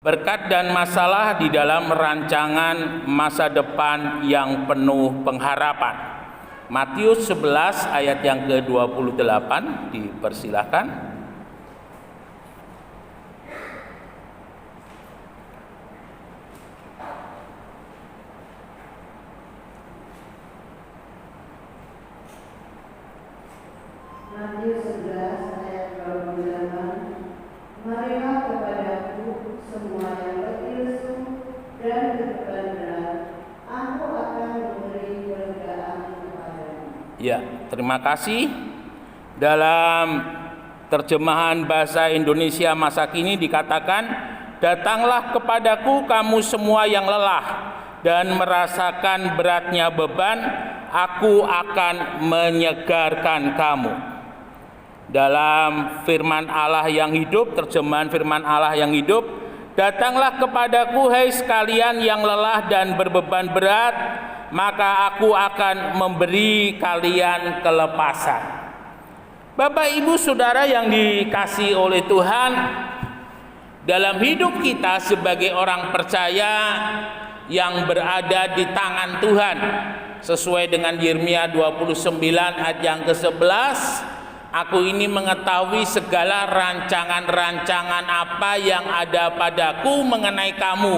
Berkat dan masalah di dalam rancangan masa depan yang penuh pengharapan. Matius 11 ayat yang ke-28 dipersilahkan. Matius 11 ayat 28. Marilah kepadaku semua yang letih lesu dan berbeban berat, aku akan memberi kelegaan kepadamu. Ya, terima kasih. Dalam terjemahan bahasa Indonesia masa kini dikatakan, datanglah kepadaku kamu semua yang lelah dan merasakan beratnya beban, aku akan menyegarkan kamu. Dalam firman Allah yang hidup, terjemahan firman Allah yang hidup, datanglah kepadaku hai sekalian yang lelah dan berbeban berat, maka aku akan memberi kalian kelepasan. Bapak Ibu Saudara yang dikasihi oleh Tuhan, dalam hidup kita sebagai orang percaya yang berada di tangan Tuhan, sesuai dengan Yeremia 29 ayat yang ke-11, aku ini mengetahui segala rancangan-rancangan apa yang ada padaku mengenai kamu.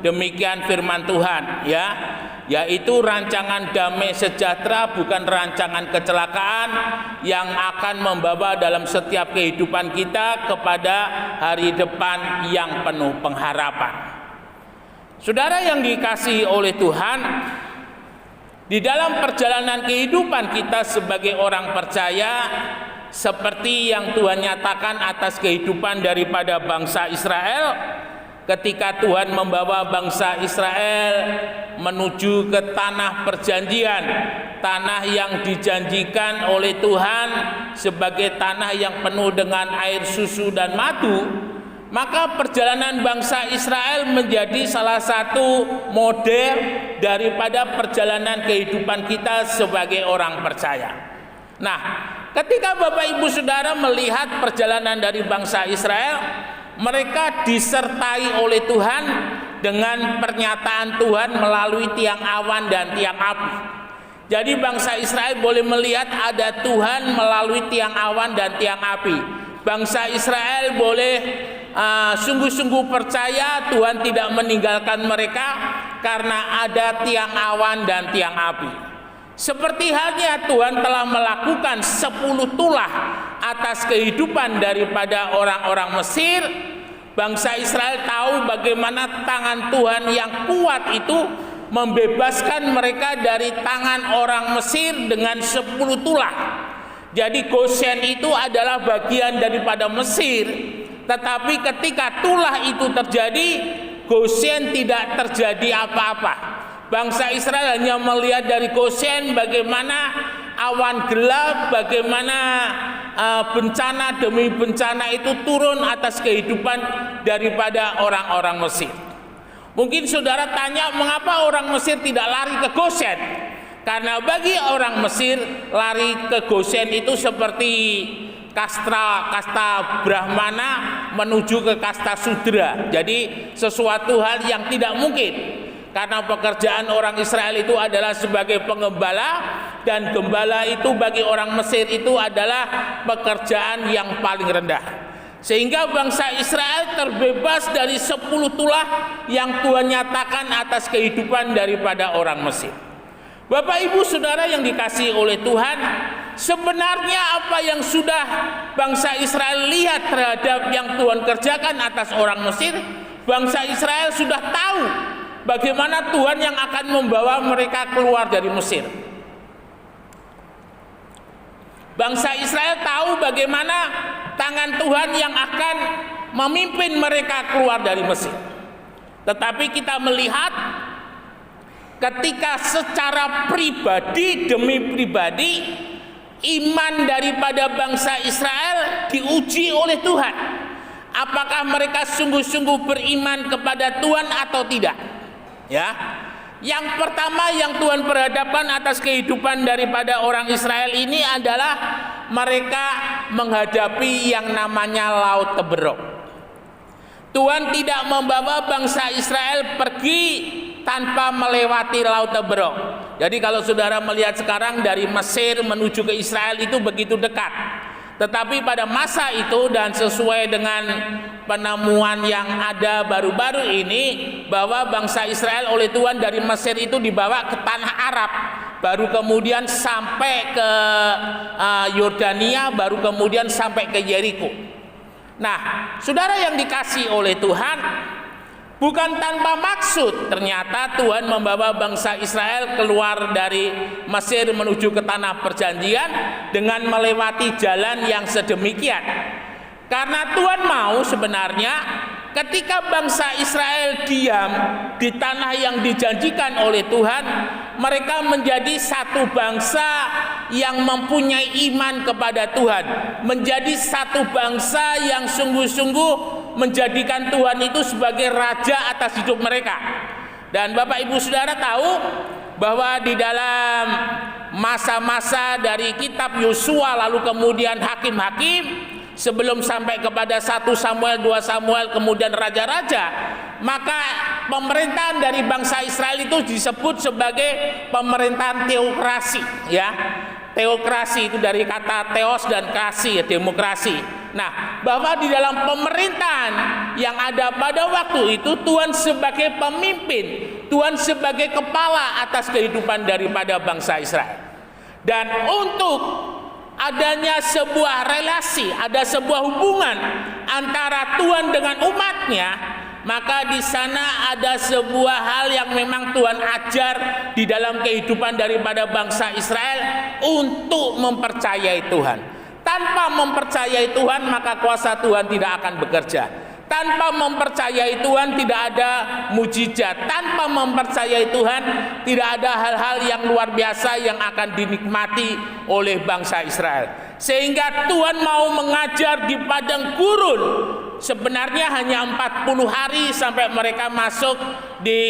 Demikian firman Tuhan, ya, yaitu rancangan damai sejahtera, bukan rancangan kecelakaan yang akan membawa dalam setiap kehidupan kita kepada hari depan yang penuh pengharapan. Saudara yang dikasihi oleh Tuhan, di dalam perjalanan kehidupan kita sebagai orang percaya, seperti yang Tuhan nyatakan atas kehidupan daripada bangsa Israel, ketika Tuhan membawa bangsa Israel menuju ke tanah perjanjian, tanah yang dijanjikan oleh Tuhan sebagai tanah yang penuh dengan air susu dan madu, maka perjalanan bangsa Israel menjadi salah satu model daripada perjalanan kehidupan kita sebagai orang percaya. Nah, ketika Bapak Ibu Saudara melihat perjalanan dari bangsa Israel, mereka disertai oleh Tuhan dengan pernyataan Tuhan melalui tiang awan dan tiang api. Jadi bangsa Israel boleh melihat ada Tuhan melalui tiang awan dan tiang api. Bangsa Israel boleh sungguh-sungguh percaya Tuhan tidak meninggalkan mereka karena ada tiang awan dan tiang api. Seperti halnya Tuhan telah melakukan 10 tulah atas kehidupan daripada orang-orang Mesir, bangsa Israel tahu bagaimana tangan Tuhan yang kuat itu membebaskan mereka dari tangan orang Mesir dengan 10 tulah. Jadi Goshen itu adalah bagian daripada Mesir, tetapi ketika tulah itu terjadi, Goshen tidak terjadi apa-apa. Bangsa Israel hanya melihat dari Goshen bagaimana awan gelap, bagaimana bencana demi bencana itu turun atas kehidupan daripada orang-orang Mesir. Mungkin saudara tanya, mengapa orang Mesir tidak lari ke Goshen? Karena bagi orang Mesir, lari ke Goshen itu seperti kasta Brahmana menuju ke kasta Sudra. Jadi sesuatu hal yang tidak mungkin. Karena pekerjaan orang Israel itu adalah sebagai pengembala, dan gembala itu bagi orang Mesir itu adalah pekerjaan yang paling rendah. Sehingga bangsa Israel terbebas dari 10 tulah yang Tuhan nyatakan atas kehidupan daripada orang Mesir. Bapak Ibu Saudara yang dikasihi oleh Tuhan, sebenarnya apa yang sudah bangsa Israel lihat terhadap yang Tuhan kerjakan atas orang Mesir, bangsa Israel sudah tahu bagaimana Tuhan yang akan membawa mereka keluar dari Mesir. Bangsa Israel tahu bagaimana tangan Tuhan yang akan memimpin mereka keluar dari Mesir. Tetapi kita melihat ketika secara pribadi demi pribadi, iman daripada bangsa Israel diuji oleh Tuhan. Apakah mereka sungguh-sungguh beriman kepada Tuhan atau tidak? Ya, yang pertama yang Tuhan perhadapkan atas kehidupan daripada orang Israel ini adalah mereka menghadapi yang namanya Laut Teberok. Tuhan tidak membawa bangsa Israel pergi tanpa melewati Laut Teberok. Jadi kalau saudara melihat sekarang dari Mesir menuju ke Israel itu begitu dekat. Tetapi pada masa itu dan sesuai dengan penemuan yang ada baru-baru ini, bahwa bangsa Israel oleh Tuhan dari Mesir itu dibawa ke tanah Arab, baru kemudian sampai ke Yordania, baru kemudian sampai ke Yeriko. Nah, saudara yang dikasih oleh Tuhan, bukan tanpa maksud ternyata Tuhan membawa bangsa Israel keluar dari Mesir menuju ke tanah perjanjian dengan melewati jalan yang sedemikian. Karena Tuhan mau sebenarnya ketika bangsa Israel diam di tanah yang dijanjikan oleh Tuhan, mereka menjadi satu bangsa yang mempunyai iman kepada Tuhan, menjadi satu bangsa yang sungguh-sungguh menjadikan Tuhan itu sebagai raja atas hidup mereka. Dan Bapak Ibu Saudara tahu bahwa di dalam masa-masa dari kitab Yosua lalu kemudian Hakim-Hakim, sebelum sampai kepada 1 Samuel, 2 Samuel, kemudian raja-raja, maka pemerintahan dari bangsa Israel itu disebut sebagai pemerintahan teokrasi, ya. Teokrasi itu dari kata teos dan krasi, ya, demokrasi. Nah, bahwa di dalam pemerintahan yang ada pada waktu itu, Tuhan sebagai pemimpin, Tuhan sebagai kepala atas kehidupan daripada bangsa Israel. Dan untuk adanya sebuah relasi, ada sebuah hubungan antara Tuhan dengan umatnya, maka di sana ada sebuah hal yang memang Tuhan ajar di dalam kehidupan daripada bangsa Israel untuk mempercayai Tuhan. Tanpa mempercayai Tuhan, maka kuasa Tuhan tidak akan bekerja. Tanpa mempercayai Tuhan tidak ada mujizat. Tanpa mempercayai Tuhan tidak ada hal-hal yang luar biasa yang akan dinikmati oleh bangsa Israel. Sehingga Tuhan mau mengajar di padang gurun. Sebenarnya hanya 40 hari sampai mereka masuk di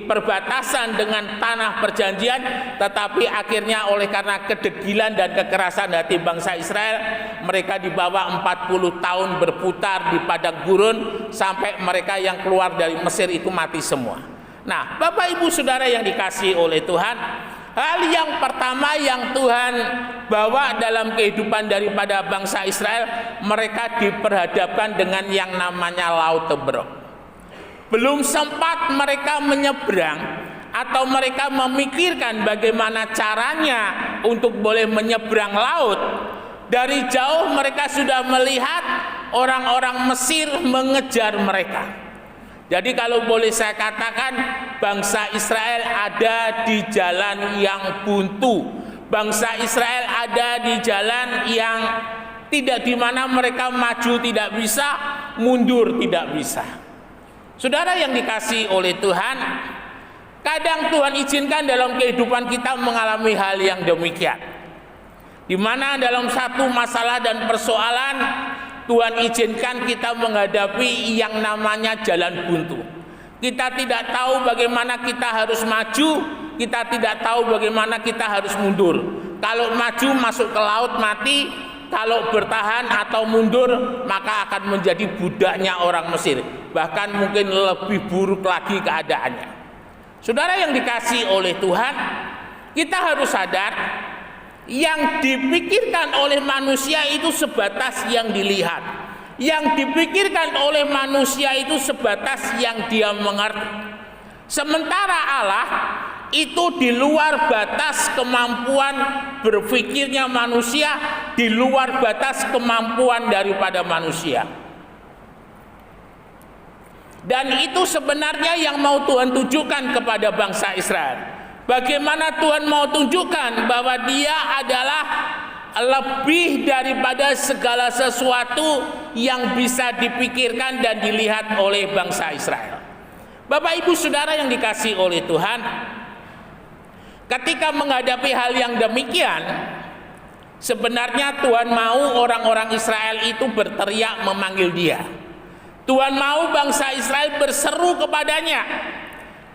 perbatasan dengan tanah perjanjian, tetapi akhirnya oleh karena kedegilan dan kekerasan hati bangsa Israel, mereka dibawa 40 tahun berputar di padang gurun sampai mereka yang keluar dari Mesir itu mati semua. Nah, Bapak Ibu Saudara yang dikasihi oleh Tuhan, hal yang pertama yang Tuhan bawa dalam kehidupan daripada bangsa Israel, mereka diperhadapkan dengan yang namanya Laut Teberok. Belum sempat mereka menyeberang atau mereka memikirkan bagaimana caranya untuk boleh menyeberang laut. Dari jauh mereka sudah melihat orang-orang Mesir mengejar mereka. Jadi kalau boleh saya katakan, bangsa Israel ada di jalan yang buntu. Bangsa Israel ada di jalan yang tidak, di mana mereka maju tidak bisa, mundur tidak bisa. Saudara yang dikasihi oleh Tuhan, kadang Tuhan izinkan dalam kehidupan kita mengalami hal yang demikian, di mana dalam satu masalah dan persoalan Tuhan izinkan kita menghadapi yang namanya jalan buntu. Kita tidak tahu bagaimana kita harus maju, kita tidak tahu bagaimana kita harus mundur. Kalau maju masuk ke laut mati, kalau bertahan atau mundur maka akan menjadi budaknya orang Mesir. Bahkan mungkin lebih buruk lagi keadaannya. Saudara yang dikasihi oleh Tuhan, kita harus sadar yang dipikirkan oleh manusia itu sebatas yang dilihat. Yang dipikirkan oleh manusia itu sebatas yang dia mengerti. Sementara Allah itu di luar batas kemampuan berpikirnya manusia, di luar batas kemampuan daripada manusia. Dan itu sebenarnya yang mau Tuhan tunjukkan kepada bangsa Israel. Bagaimana Tuhan mau tunjukkan bahwa Dia adalah lebih daripada segala sesuatu yang bisa dipikirkan dan dilihat oleh bangsa Israel. Bapak Ibu Saudara yang dikasihi oleh Tuhan, ketika menghadapi hal yang demikian, sebenarnya Tuhan mau orang-orang Israel itu berteriak memanggil Dia. Tuhan mau bangsa Israel berseru kepadanya.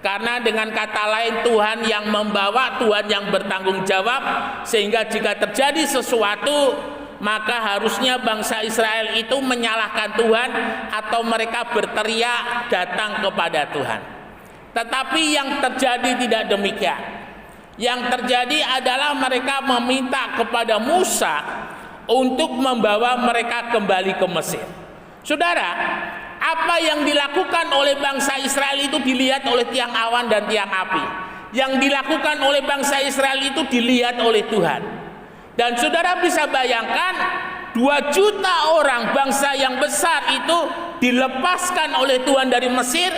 Karena dengan kata lain Tuhan yang membawa, Tuhan yang bertanggung jawab, sehingga jika terjadi sesuatu maka harusnya bangsa Israel itu menyalahkan Tuhan atau mereka berteriak datang kepada Tuhan. Tetapi yang terjadi tidak demikian. Yang terjadi adalah mereka meminta kepada Musa untuk membawa mereka kembali ke Mesir. Saudara, apa yang dilakukan oleh bangsa Israel itu dilihat oleh tiang awan dan tiang api. Yang dilakukan oleh bangsa Israel itu dilihat oleh Tuhan. Dan saudara bisa bayangkan 2 juta orang bangsa yang besar itu dilepaskan oleh Tuhan dari Mesir.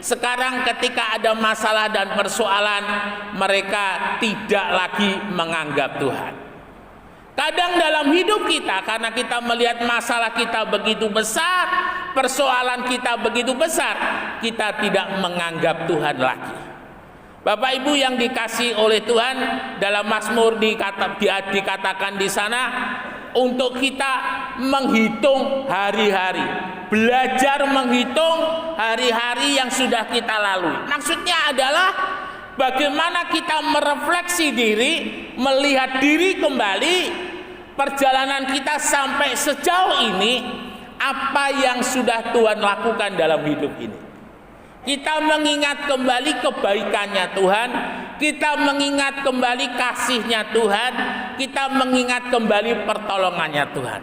Sekarang ketika ada masalah dan persoalan, mereka tidak lagi menganggap Tuhan. Kadang dalam hidup kita, karena kita melihat masalah kita begitu besar, persoalan kita begitu besar, kita tidak menganggap Tuhan lagi. Bapak Ibu yang dikasihi oleh Tuhan, dalam Mazmur dikatakan di sana untuk kita menghitung hari-hari, belajar menghitung hari-hari yang sudah kita lalui. Maksudnya adalah bagaimana kita merefleksi diri, melihat diri kembali, perjalanan kita sampai sejauh ini, apa yang sudah Tuhan lakukan dalam hidup ini. Kita mengingat kembali kebaikannya Tuhan, kita mengingat kembali kasihnya Tuhan, kita mengingat kembali pertolongannya Tuhan.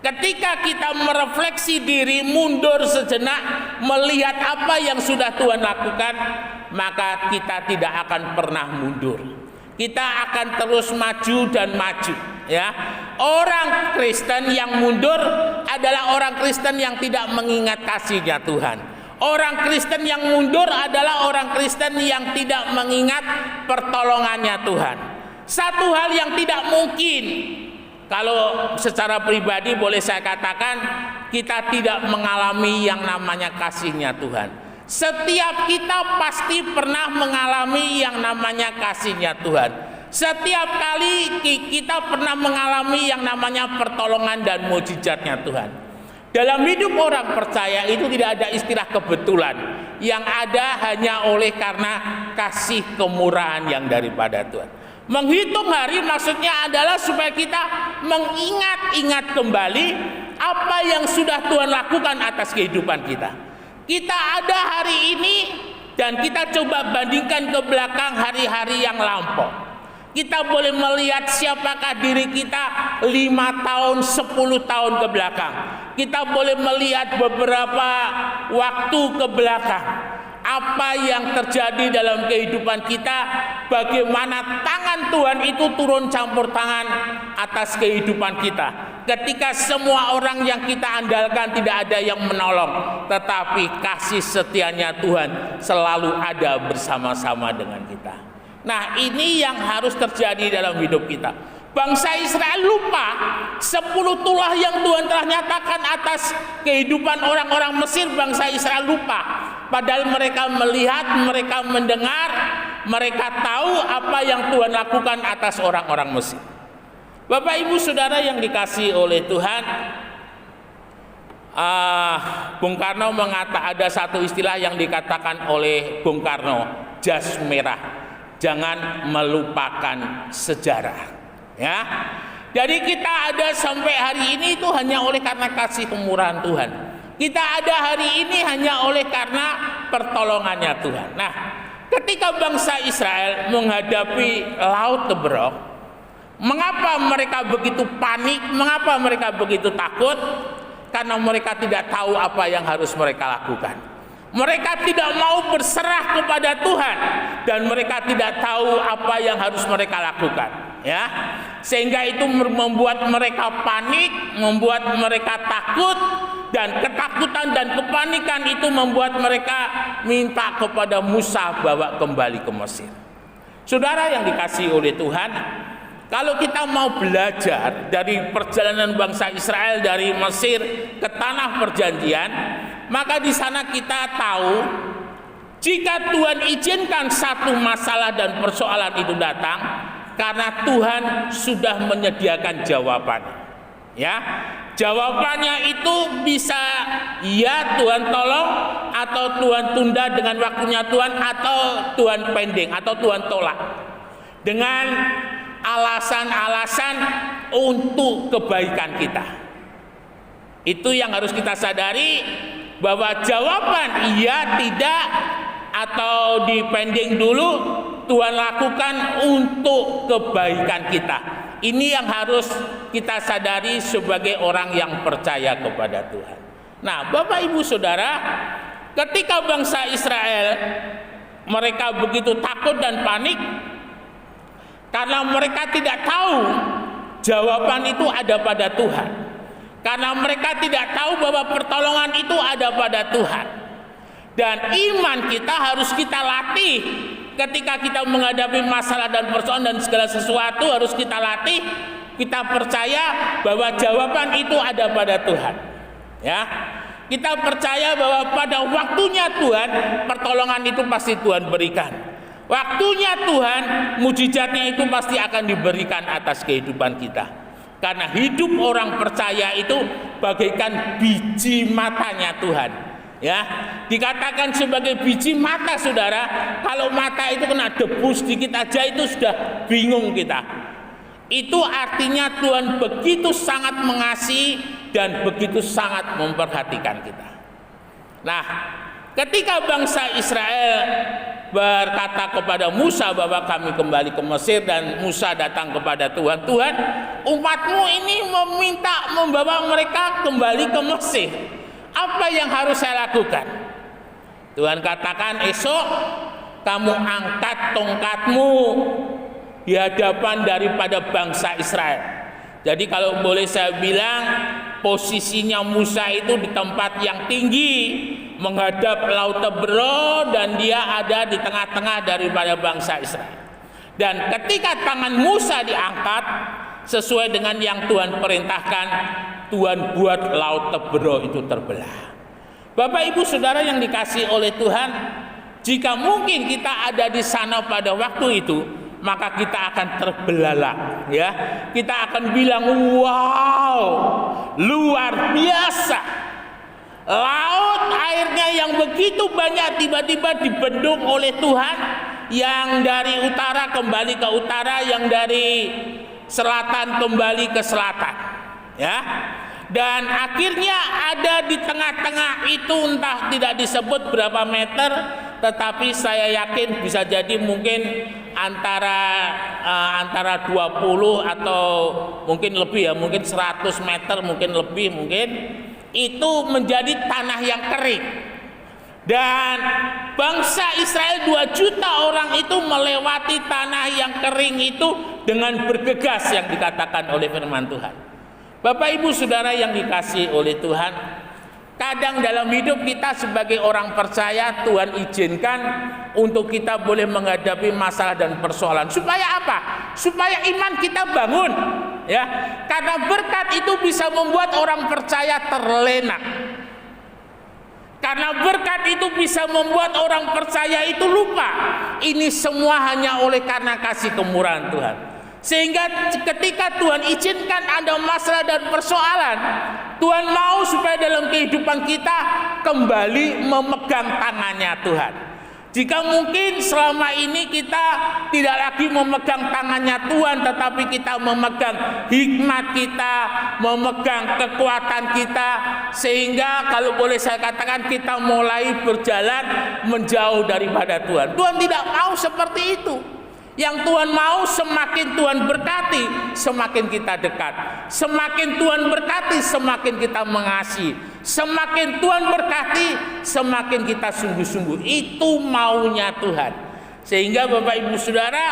Ketika kita merefleksi diri, mundur sejenak, melihat apa yang sudah Tuhan lakukan, maka kita tidak akan pernah mundur. Kita akan terus maju dan maju, ya. Orang Kristen yang mundur adalah orang Kristen yang tidak mengingat kasihnya Tuhan. Orang Kristen yang mundur adalah orang Kristen yang tidak mengingat pertolongannya Tuhan. Satu hal yang tidak mungkin, kalau secara pribadi boleh saya katakan, kita tidak mengalami yang namanya kasihnya Tuhan. Setiap kita pasti pernah mengalami yang namanya kasihnya Tuhan. Setiap kali kita pernah mengalami yang namanya pertolongan dan mujizatnya Tuhan. Dalam hidup orang percaya itu tidak ada istilah kebetulan. Yang ada hanya oleh karena kasih kemurahan yang daripada Tuhan. Menghitung hari maksudnya adalah supaya kita mengingat-ingat kembali apa yang sudah Tuhan lakukan atas kehidupan kita. Kita ada hari ini dan kita coba bandingkan ke belakang hari-hari yang lampau. Kita boleh melihat siapakah diri kita 5 tahun, 10 tahun ke belakang. Kita boleh melihat beberapa waktu ke belakang. Apa yang terjadi dalam kehidupan kita, bagaimana tangan Tuhan itu turun campur tangan atas kehidupan kita. Ketika semua orang yang kita andalkan tidak ada yang menolong, tetapi kasih setianya Tuhan selalu ada bersama-sama dengan kita. Nah, ini yang harus terjadi dalam hidup kita. Bangsa Israel lupa 10 tulah yang Tuhan telah nyatakan atas kehidupan orang-orang Mesir. Bangsa Israel lupa. Padahal mereka melihat, mereka mendengar, mereka tahu apa yang Tuhan lakukan atas orang-orang Mesir. Bapak Ibu Saudara yang dikasihi oleh Tuhan, Bung Karno mengatakan, ada satu istilah yang dikatakan oleh Bung Karno, jas merah. Jangan melupakan sejarah, ya. Jadi kita ada sampai hari ini itu hanya oleh karena kasih kemurahan Tuhan. Kita ada hari ini hanya oleh karena pertolongannya Tuhan. Nah, ketika bangsa Israel menghadapi Laut Teberok, mengapa mereka begitu panik? Mengapa mereka begitu takut? Karena mereka tidak tahu apa yang harus mereka lakukan. Mereka tidak mau berserah kepada Tuhan dan mereka tidak tahu apa yang harus mereka lakukan, ya. Sehingga itu membuat mereka panik, membuat mereka takut, dan ketakutan dan kepanikan itu membuat mereka minta kepada Musa bawa kembali ke Mesir. Saudara yang dikasihi oleh Tuhan, kalau kita mau belajar dari perjalanan bangsa Israel dari Mesir ke tanah perjanjian, maka di sana kita tahu jika Tuhan izinkan satu masalah dan persoalan itu datang, karena Tuhan sudah menyediakan jawabannya. Ya, jawabannya itu bisa ya Tuhan tolong, atau Tuhan tunda dengan waktunya Tuhan, atau Tuhan pending, atau Tuhan tolak dengan alasan-alasan untuk kebaikan kita. Itu yang harus kita sadari, bahwa jawaban iya, tidak, atau dipending dulu, Tuhan lakukan untuk kebaikan kita. Ini yang harus kita sadari sebagai orang yang percaya kepada Tuhan. Nah, Bapak Ibu Saudara, ketika bangsa Israel mereka begitu takut dan panik karena mereka tidak tahu jawaban itu ada pada Tuhan. Karena mereka tidak tahu bahwa pertolongan itu ada pada Tuhan. Dan iman kita harus kita latih. Ketika kita menghadapi masalah dan persoalan dan segala sesuatu, harus kita latih. Kita percaya bahwa jawaban itu ada pada Tuhan. Ya, kita percaya bahwa pada waktunya Tuhan, pertolongan itu pasti Tuhan berikan. Waktunya Tuhan, mujizatnya itu pasti akan diberikan atas kehidupan kita. Karena hidup orang percaya itu bagaikan biji matanya Tuhan. Ya, dikatakan sebagai biji mata, saudara. Kalau mata itu kena debu sedikit aja itu sudah bingung kita. Itu artinya Tuhan begitu sangat mengasihi dan begitu sangat memperhatikan kita. Nah, ketika bangsa Israel berkata kepada Musa bahwa kami kembali ke Mesir, dan Musa datang kepada Tuhan, Tuhan, umatmu ini meminta membawa mereka kembali ke Mesir. Apa yang harus saya lakukan? Tuhan katakan, esok kamu angkat tongkatmu di hadapan daripada bangsa Israel. Jadi kalau boleh saya bilang, posisinya Musa itu di tempat yang tinggi, menghadap Laut Tebro, dan dia ada di tengah-tengah daripada bangsa Israel. Dan ketika tangan Musa diangkat sesuai dengan yang Tuhan perintahkan, Tuhan buat Laut Tebro itu terbelah. Bapak Ibu Saudara yang dikasihi oleh Tuhan, jika mungkin kita ada di sana pada waktu itu, maka kita akan terbelalak, ya. Kita akan bilang, wow, luar biasa. Laut airnya yang begitu banyak tiba-tiba dibendung oleh Tuhan, yang dari utara kembali ke utara, yang dari selatan kembali ke selatan, ya. Dan akhirnya ada di tengah-tengah itu, entah tidak disebut berapa meter, tetapi saya yakin bisa jadi mungkin antara 20 atau mungkin lebih, ya, mungkin 100 meter, mungkin lebih, mungkin itu menjadi tanah yang kering. Dan bangsa Israel 2 juta orang itu melewati tanah yang kering itu dengan bergegas, yang dikatakan oleh firman Tuhan. Bapak Ibu Saudara yang dikasihi oleh Tuhan, kadang dalam hidup kita sebagai orang percaya, Tuhan izinkan untuk kita boleh menghadapi masalah dan persoalan. Supaya apa? Supaya iman kita bangun, ya. Karena berkat itu bisa membuat orang percaya terlena. Karena berkat itu bisa membuat orang percaya itu lupa. Ini semua hanya oleh karena kasih kemurahan Tuhan. Sehingga ketika Tuhan izinkan ada masalah dan persoalan, Tuhan mau supaya dalam kehidupan kita kembali memegang tangannya Tuhan. Jika mungkin selama ini kita tidak lagi memegang tangannya Tuhan, tetapi kita memegang hikmat kita, memegang kekuatan kita, sehingga kalau boleh saya katakan kita mulai berjalan menjauh daripada Tuhan. Tuhan tidak mau seperti itu. Yang Tuhan mau, semakin Tuhan berkati, semakin kita dekat. Semakin Tuhan berkati, semakin kita mengasihi. Semakin Tuhan berkati, semakin kita sungguh-sungguh. Itu maunya Tuhan. Sehingga Bapak Ibu Saudara,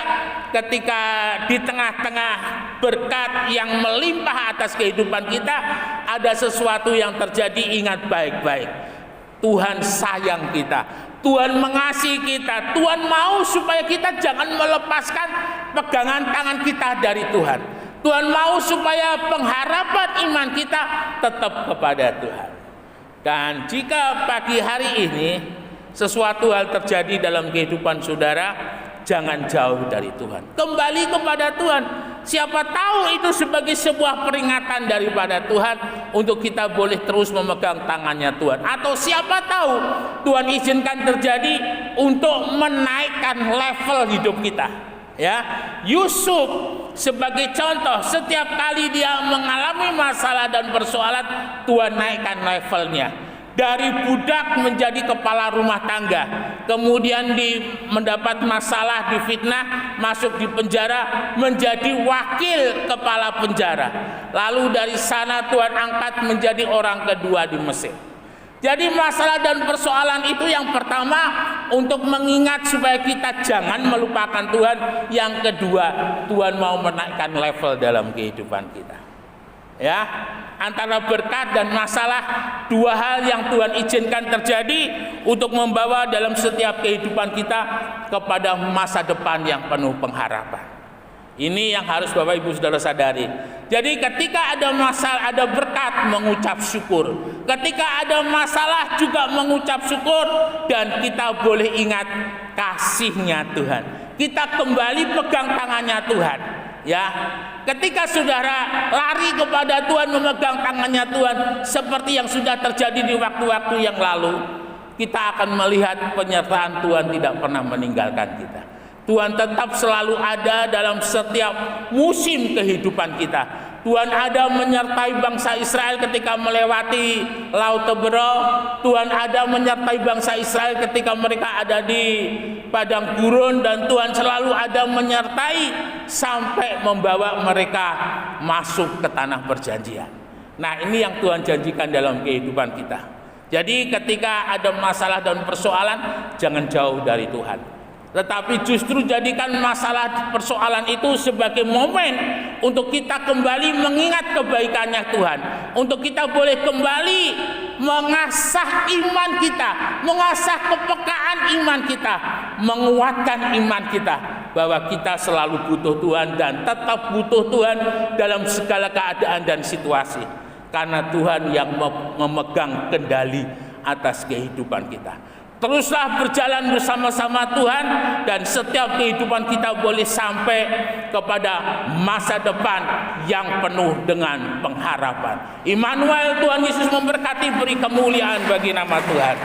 ketika di tengah-tengah berkat yang melimpah atas kehidupan kita, ada sesuatu yang terjadi, ingat baik-baik. Tuhan sayang kita. Tuhan mengasihi kita. Tuhan mau supaya kita jangan melepaskan pegangan tangan kita dari Tuhan. Tuhan mau supaya pengharapan iman kita tetap kepada Tuhan. Dan jika pagi hari ini sesuatu hal terjadi dalam kehidupan saudara, jangan jauh dari Tuhan. Kembali kepada Tuhan. Siapa tahu itu sebagai sebuah peringatan daripada Tuhan untuk kita boleh terus memegang tangannya Tuhan. Atau siapa tahu Tuhan izinkan terjadi untuk menaikkan level hidup kita. Ya, Yusuf sebagai contoh, setiap kali dia mengalami masalah dan persoalan, Tuhan naikkan levelnya. Dari budak menjadi kepala rumah tangga, kemudian mendapat masalah, difitnah, masuk di penjara, menjadi wakil kepala penjara. Lalu dari sana Tuhan angkat menjadi orang kedua di Mesir. Jadi masalah dan persoalan itu yang pertama untuk mengingat supaya kita jangan melupakan Tuhan. Yang kedua, Tuhan mau menaikkan level dalam kehidupan kita. Ya, antara berkat dan masalah, dua hal yang Tuhan izinkan terjadi untuk membawa dalam setiap kehidupan kita kepada masa depan yang penuh pengharapan. Ini yang harus Bapak Ibu Saudara sadari. Jadi ketika ada masalah, ada berkat, mengucap syukur. Ketika ada masalah juga mengucap syukur. Dan kita boleh ingat kasih-Nya Tuhan. Kita kembali pegang tangannya Tuhan. Ya, ketika saudara lari kepada Tuhan, memegang tangannya Tuhan, seperti yang sudah terjadi di waktu-waktu yang lalu, kita akan melihat penyertaan Tuhan tidak pernah meninggalkan kita. Tuhan tetap selalu ada dalam setiap musim kehidupan kita. Tuhan ada menyertai bangsa Israel ketika melewati Laut Teberau. Tuhan ada menyertai bangsa Israel ketika mereka ada di padang gurun, dan Tuhan selalu ada menyertai sampai membawa mereka masuk ke tanah perjanjian. Nah, ini yang Tuhan janjikan dalam kehidupan kita. Jadi ketika ada masalah dan persoalan, jangan jauh dari Tuhan. Tetapi justru jadikan masalah persoalan itu sebagai momen untuk kita kembali mengingat kebaikannya Tuhan. Untuk kita boleh kembali mengasah iman kita, mengasah kepekaan iman kita, menguatkan iman kita, bahwa kita selalu butuh Tuhan dan tetap butuh Tuhan dalam segala keadaan dan situasi. Karena Tuhan yang memegang kendali atas kehidupan kita. Teruslah berjalan bersama-sama Tuhan, dan setiap kehidupan kita boleh sampai kepada masa depan yang penuh dengan pengharapan. Immanuel, Tuhan Yesus memberkati, beri kemuliaan bagi nama Tuhan.